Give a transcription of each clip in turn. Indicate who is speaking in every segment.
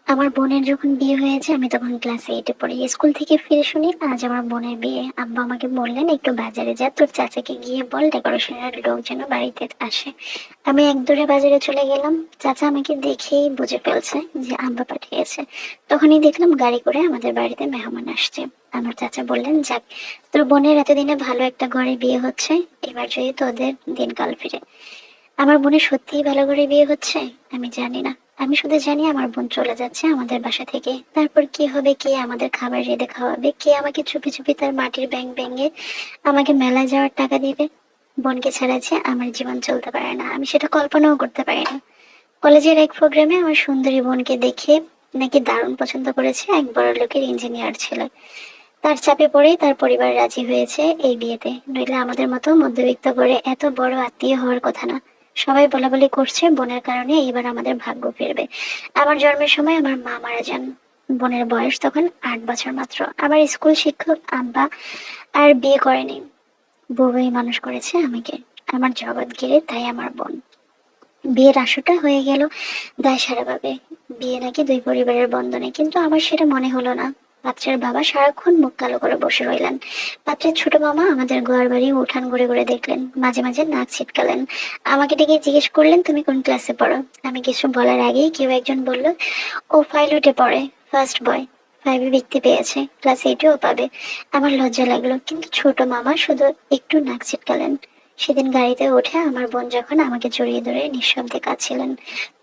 Speaker 1: আমার বোনের যখন বিয়ে হয়েছে আমি তখন ক্লাস 8-এ পড়ি। স্কুল থেকে ফিরে শুনি আজ আমার বোনের বিয়ে। আব্বা আমাকে বললেন একটু বাজারে যা, তোর চাচাকে গিয়ে বল ডেকোরেশনের লোক যেন বাড়িতে আসে। আমি এক দৌড়ে বাজারে চলে গেলাম। চাচা আমাকে দেখেই বুঝে ফেলছে যে আব্বা পাঠিয়েছে। তখনই দেখলাম গাড়ি করে আমাদের বাড়িতে মেহমান আসছে। আমার চাচা বললেন, যাক, তোর বোনের এতদিনে ভালো একটা ঘরে বিয়ে হচ্ছে, এবার যদি তোদের দিনকাল ফিরে। আমার বোনের সত্যিই ভালো করে বিয়ে হচ্ছে? আমি জানি না। আমি শুধু জানি আমার বোন চলে যাচ্ছে আমাদের বাসা থেকে। তারপর কি হবে, কে আমাদের খাবার রেঁধে খাওয়াবে, কে আমাকে চুপি চুপি তার মাটির ব্যাংক ব্যাঙে আমাকে মেলায় যাওয়ার টাকা দিবে। বোনকে ছাড়া যে আমার জীবন চলতে পারে না, আমি সেটা কল্পনাও করতে পারি না। কলেজের এক প্রোগ্রামে আমার সুন্দরী বোনকে দেখে নাকি দারুণ পছন্দ করেছে এক বড় লোকের ইঞ্জিনিয়ার ছেলে। তার চাপে পড়েই তার পরিবার রাজি হয়েছে এই বিয়েতে, নইলে আমাদের মতো মধ্যবিত্ত করে এত বড় আত্মীয় হওয়ার কথা না। সবাই বলাবলি করছে বোনের কারণে এবার আমাদের ভাগ্য ফিরবে। আমার জন্মের সময় আমার মা মারা যান। বোনের বয়স তখন 8 বছর মাত্র। আমার স্কুল শিক্ষক আব্বা আর বিয়ে করেনি, বউই মানুষ করেছে আমাকে। আমার জগৎ ঘিরে তাই আমার বোন। বিয়ের আসরটা হয়ে গেল দায় সারাভাবে। বিয়ে নাকি দুই পরিবারের বন্ধনে, কিন্তু আমার সেটা মনে হলো না। পাত্রের বাবা সারাক্ষণ মুখ কালো করে বসে রইলেন। পাত্রের ছোট মামা আমাদের গোয়ার বাড়ি উঠান ঘুরে ঘুরে দেখলেন, মাঝে মাঝে নাক ছিটকালেন। আমাকে ডেকে জিজ্ঞেস করলেন, তুমি কোন ক্লাসে পড়ো? আমি কিছু বলার আগেই কেউ একজন বলল, ও পাইলটে পড়ে, ফার্স্ট বয়, 5-এ বৃত্তি পেয়েছে, ক্লাস 8-এও পাবে। আমার লজ্জা লাগলো, কিন্তু ছোট মামা শুধু একটু নাক ছিটকালেন। সেদিন গাড়িতে উঠে আমার বোন যখন আমাকে জড়িয়ে ধরে নিঃশব্দে কাঁদছিলেন,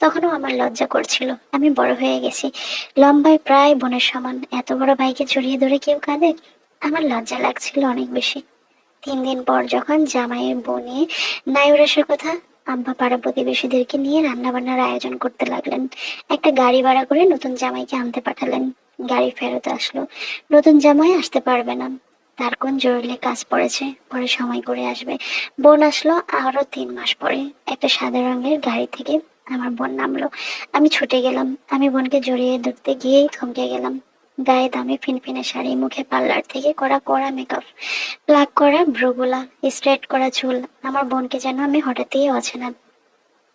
Speaker 1: তখনও আমার লজ্জা করছিল। আমি বড় হয়ে গেছি, লম্বায় প্রায় বোনের সমান, এত বড় ভাইকে জড়িয়ে ধরে কেউ কাঁদে? আমার লজ্জা লাগছিল অনেক বেশি। 3 দিন পর যখন জামাইয়ের বউ নিয়ে নায়র আসার কথা, আব্বা পাড়া প্রতিবেশীদেরকে নিয়ে রান্না বান্নার আয়োজন করতে লাগলেন। একটা গাড়ি ভাড়া করে নতুন জামাইকে আনতে পাঠালেন। গাড়ি ফেরত আসলো, নতুন জামাই আসতে পারবে না, তার কোন জরুরি কাজ পড়েছে, পরে সময় করে আসবে। বোন আসলো আরো 3 মাস পরে। একটা সাদা রঙের গাড়ি থেকে আমার বোন নামলো। আমি ছুটে গেলাম। আমি বোনকে জড়িয়ে ধরতে গিয়েই থমকে গেলাম। গায়ে দামি ফিনফিনে শাড়ি, মুখে পার্লার থেকে করা কড়া মেকআপ, প্লাক করা ভ্রুগুলা, স্ট্রেট করা চুল। আমার বোনকে যেন আমি হঠাৎই অচেনা,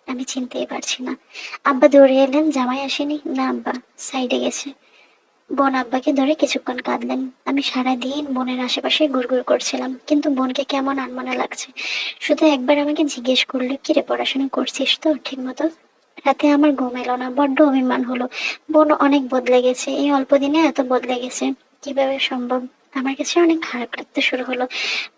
Speaker 1: আমি চিনতেই পারছি না। আব্বা দৌড়ে এলেন, জামাই আসেনি? না আব্বা, সাইডে গেছে। বোন আব্বাকে ধরে কিছুক্ষণ কাঁদলেন। আমি সারা দিন বোনের আশেপাশে ঘুরঘুর করছিলাম, কিন্তু বোনকে কেমন আনমনা লাগছে। শুধু একবার আমাকে জিজ্ঞেস করলো, কিরে পড়াশোনা করছিস তো ঠিক মতো? রাতে আমার ঘুম এলো না, বড্ড অভিমান হলো। বোন অনেক বদলে গেছে, এই অল্প দিনে এত বদলে গেছে, কিভাবে সম্ভব? আমার কাছে অনেক খারাপ লাগতে শুরু হলো।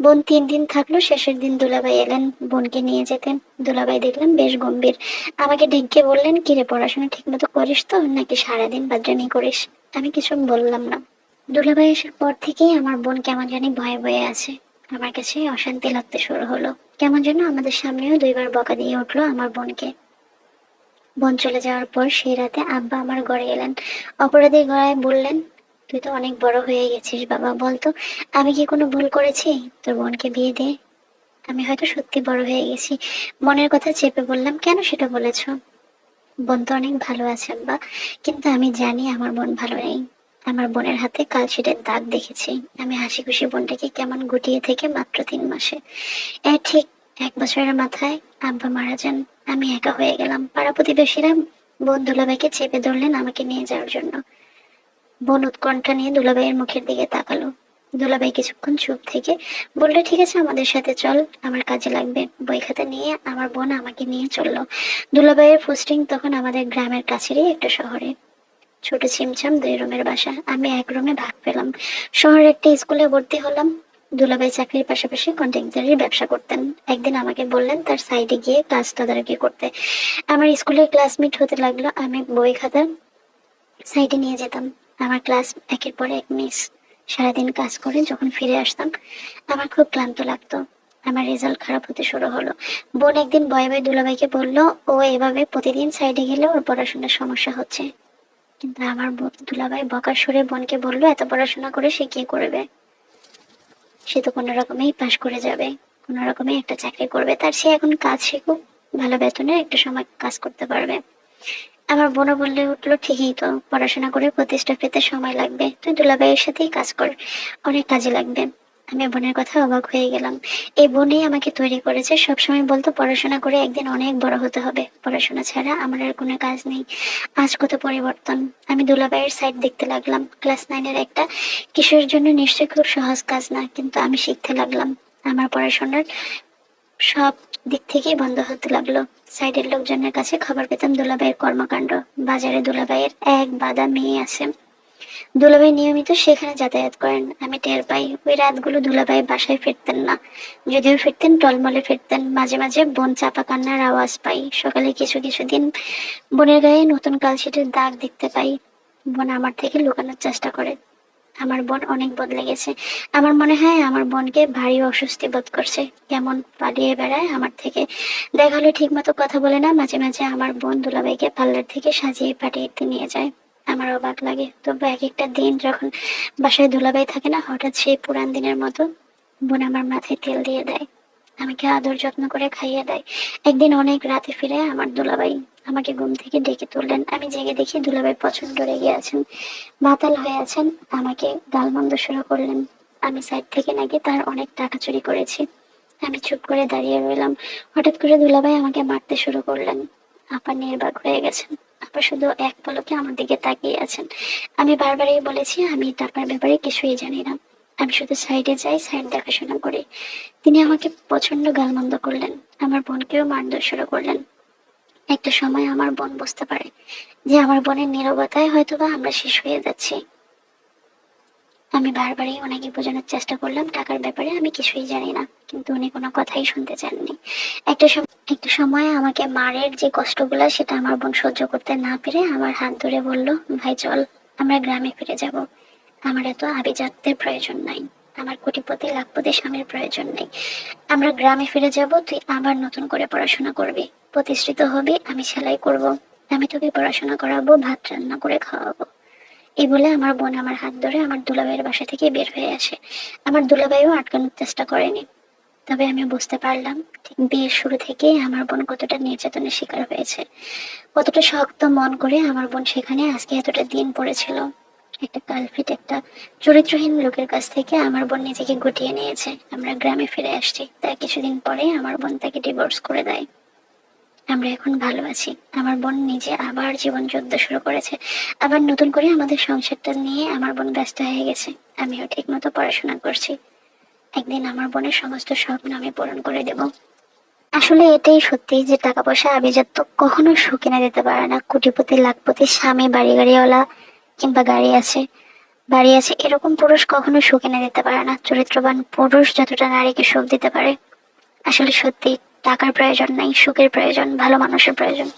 Speaker 1: বোন 3 দিন থাকলো, শেষের দিন দুলাভাই এলেন বোনকে নিয়ে যেতেন। দুলাভাই দেখলাম বেশ গম্ভীর। আমাকে ডেকে বললেন, কিরে পড়াশোনা ঠিক মতো করিস তো, নাকি সারাদিন বাদরামি করিস? আমি কিছু বললাম না। দুলাভাই আসার পর থেকেই আমার বোন কেমন জানি ভয়ে ভয়ে আছে। আমার কাছে অশান্তি লাগতে শুরু হলো। কেমন যেন আমাদের সামনেও 2বার বকা দিয়ে উঠলো আমার বোনকে। বোন চলে যাওয়ার পর সেই রাতে আব্বা আমার ঘরে এলেন। অপরাধী গলায় বললেন, তুই তো অনেক বড় হয়ে গেছিস বাবা, বলতো আমি কি কোনো ভুল করেছি? তোর বোনকে বিয়ে দে। আমি হয়তো সত্যি বড় হয়ে গেছি। মনের কথা চেপে বললাম, কেন সেটা বলেছো? বোন তো অনেক ভালো আছে আব্বা, কিন্তু আমি জানি আমার বোন ভালো নেই। আমার বোনের হাতে কালশিটের দাগ দেখেছি। আমি হাসি খুশি বোনটাকে কেমন গুটিয়ে থেকে মাত্র 3 মাসে। ঠিক 1 বছরের মাথায় আব্বা মারা যান। আমি একা হয়ে গেলাম। পাড়া প্রতিবেশীরা বোন দুলাভাইকে চেপে ধরলেন আমাকে নিয়ে যাওয়ার জন্য। বোন উৎকণ্ঠা নিয়ে দুলাভাইয়ের মুখের দিকে তাকালো। দুলাভাই কিছুক্ষণ চুপ থেকে বললে, ঠিক আছে আমাদের সাথে চল, আমার কাজে লাগবে। বই খাতা নিয়ে আমার বোন আমাকে নিয়ে চললো। দুলাভাইয়ের পোস্টিং তখন আমাদের গ্রামের কাছেরই একটা শহরে। ছোট ছিমছাম 2 রুমের বাসা, আমি এক রুমে ভাগ পেলাম। শহরের একটা স্কুলে ভর্তি হলাম। দুলাভাই চাকরির পাশাপাশি কন্ট্রাক্টরের ব্যবসা করতেন। একদিন আমাকে বললেন তার সাইডে গিয়ে ক্লাস তদারকি করতে। আমার স্কুলের ক্লাসমেট হতে লাগলো। আমি বই খাতা সাইডে নিয়ে যেতাম। আমার ক্লাস একের পর এক মিস। সারাদিন কাজ করে যখন ফিরে আসতাম আমার খুব ক্লান্ত লাগতো। আমার রেজাল্ট খারাপ হতে শুরু হলো। বোন একদিন ভয়ে ভয়ে দুলাভাইকে বলল, ও এভাবে প্রতিদিন সাইডে গেলে ওর পড়াশোনার সমস্যা হচ্ছে। কিন্তু আমার দুলাভাই বকার সুরে বোনকে বলল, এত পড়াশোনা করে সে কি করবে? সে তো কোনো রকমেই পাশ করে যাবে, কোনো রকমে একটা চাকরি করবে, তার সে এখন কাজ শিখুক, ভালো বেতনে একটা সময় কাজ করতে পারবে। আমার বোনও বললে উঠলো, ঠিকই তো, পড়াশোনা করে প্রতিষ্ঠা পেতে সময় লাগবে, তুই দুলাভাইয়ের সাথেই কাজ কর, অনেক কাজে লাগবে। আমি বোনের কথা অবাক হয়ে গেলাম। এই বোনই আমাকে তৈরি করেছে, সবসময় বলতো পড়াশোনা করে একদিন অনেক বড় হতে হবে, পড়াশোনা ছাড়া আমার আর কোনো কাজ নেই। আজ কত পরিবর্তন। আমি দুলাভাইয়ের সাইড দেখতে লাগলাম। ক্লাস 9-এর একটা কিশোরের জন্য নিশ্চয়ই খুব সহজ কাজ না, কিন্তু আমি শিখতে লাগলাম। আমার পড়াশোনার সব দিক থেকেই বন্ধ হতে লাগলো। সাইডের লোকজনের কাছে খবর পেতাম দুলাভাইয়ের কর্মকাণ্ড। বাজারে দুলাভাইয়ের এক বাঁধা মেয়ে আছে। দুলাভাই নিয়মিত সেখানে যাতায়াত করেন। আমি টের পাই ওই রাতগুলো দুলাভাই বাসায় ফিরতেন না। যদিও ফিরতেন টলমলে ফিরতেন। মাঝে মাঝে বোন চাপা কান্নার আওয়াজ পাই। সকালে কিছু কিছু দিন বোনের গায়ে নতুন কালশিটের দাগ দেখতে পাই। বোন আমার থেকে লুকানোর চেষ্টা করে। আমার বোন অনেক বদলে গেছে। আমার মনে হয় আমার বোনকে ভারী অস্বস্তি বোধ করছে, কেমন পালিয়ে বেড়ায় আমার থেকে। দেখা হলে ঠিক মতো কথা বলে না। মাঝে মাঝে আমার বোন দুলাভাইকে পার্লার থেকে সাজিয়ে পাঠিয়ে নিয়ে যায়। আমার অবাক লাগে, তবু এক একটা দিন যখন বাসায় দুলাভাই থাকে না, হঠাৎ সেই পুরান দিনের মতো বোন আমার মাথায় তেল দিয়ে দেয়, আমাকে আদর যত্ন করে খাইয়ে দেয়। একদিন অনেক রাতে ফিরে আমার দুলাভাই আমাকে ঘুম থেকে ডেকে তুললেন। আমি জেগে দেখি দুলাভাই প্রচন্ড রেগে আছেন, মাতাল হয়ে আছেন। আমাকে গালমন্দ শুরু করলেন। আমি সাইড থেকে নাকি তার অনেক টাকা চুরি করেছি। আমি চুপ করে দাঁড়িয়ে রইলাম। হঠাৎ করে দুলাভাই আমাকে মারতে শুরু করলেন। আপা নির্বাক হয়ে গেছেন। আপা শুধু এক পলকে আমার দিকে তাকিয়ে আছেন। আমি বারবারই বলেছি আমি টাকার ব্যাপারে কিছুই জানি না। আমি শুধু সাইডে যাই, সাইড দেখাশোনা করি। তিনি আমাকে প্রচন্ড গালমন্দ করলেন। আমার বোনকেও মারধর শুরু করলেন। একটা সময় আমার বোন বুঝতে পারে যে আমার বোনের নীরবতায় হয়তোবা আমরা শেষ হয়ে যাচ্ছি। আমি বারবারই ওনাকে বোঝানোর চেষ্টা করলাম টাকার ব্যাপারে আমি কিছুই জানি না, কিন্তু উনি কোনো কথাই শুনতে চাননি। একটা সময় আমাকে মারের যে কষ্টগুলা সেটা আমার বোন সহ্য করতে না পেরে আমার হাত ধরে বলল, ভাই চল আমরা গ্রামে ফিরে যাব। আমার এত আভিজাত্যের প্রয়োজন নাই, আমার কোটিপতি লাখপতি স্বামীর প্রয়োজন নেই। আমরা গ্রামে ফিরে যাব, তুই আবার নতুন করে পড়াশোনা করবি, প্রতিষ্ঠিত হবি, আমি সেলাই করব, আমি তোকে পড়াশোনা করাবো, ভাত রান্না করে খাওয়াবো। এই বলে আমার বোন আমার হাত ধরে আমার দুলাভাইয়ের বাসা থেকে বের হয়ে আসে। আমার দুলাভাইও আটকানোর চেষ্টা করেনি। তবে আমি বুঝতে পারলাম ঠিক বিয়ের শুরু থেকেই আমার বোন কতটা নির্যাতনের শিকার হয়েছে, কতটা শক্ত মন করে আমার বোন সেখানে আজকে এতটা দিন পড়েছিল। একটা কালফিট, একটা চরিত্রহীন লোকের কাছ থেকে আমার বোন নিজেকে গুটিয়ে নিয়েছে। আমরা গ্রামে ফিরে আসছি, তার কিছুদিন পরে আমার বোন তাকে ডিভোর্স করে দেয়। আমরা এখন ভালো আছি। আমার বোন নিজে আবার জীবন যুদ্ধ শুরু করেছে। আবার নতুন করে আমাদের সংসারটা নিয়ে আমার বোন ব্যস্ত হয়ে গেছে। আমিও ঠিক মতো পড়াশোনা করছি। একদিন আমার বোনের সমস্ত স্বপ্ন আমি পূরণ করে দেব। আসলে এটাই সত্যি যে টাকা পয়সা আভিজাত্য কখনো সুখ এনে দিতে পারে না। কোটিপতি লাখপতি স্বামী, বাড়ি গাড়িওয়ালা কিংবা বাড়ি আছে এরকম পুরুষ কখনো সুখ এনে দিতে পারে না। চরিত্রবান পুরুষ যতটা নারীকে সুখ দিতে পারে। আসলে সত্যি টাকার প্রয়োজন নাই, সুখের প্রয়োজন, ভালো মানুষের প্রয়োজন।